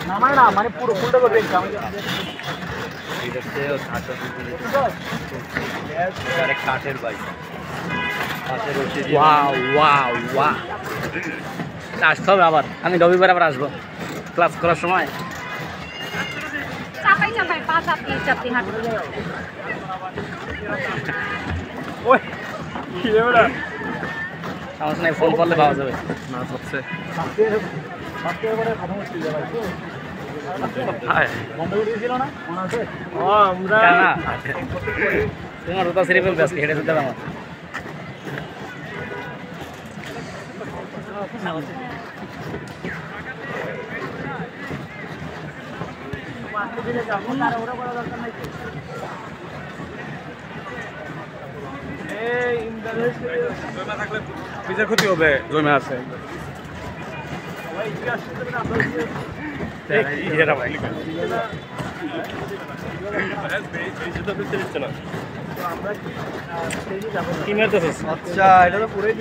নামায় না মানে পুরো ফুলটা করবে কাঠের বাইক আসতে হবে আবার, আমি রবিবার আবার আসবো ক্লাস করার সময়। চাপাই চাপাই পা চাপি চাপি হাঁটু ওই কি রে বড়া সমস্যা নেই, ফোন করলে পাওয়া যাবে। না সবচেয়ে বন্ধ করে দিয়েছিল না মনে আছে? আমরা তোমার ওটা সেরে ফেলবে আজকে, হেঁটে যেতে হবে আমার। পিজের ক্ষতি হবে জমে আছে কি মেরতেছিস? আচ্ছা এটা তো পুরোই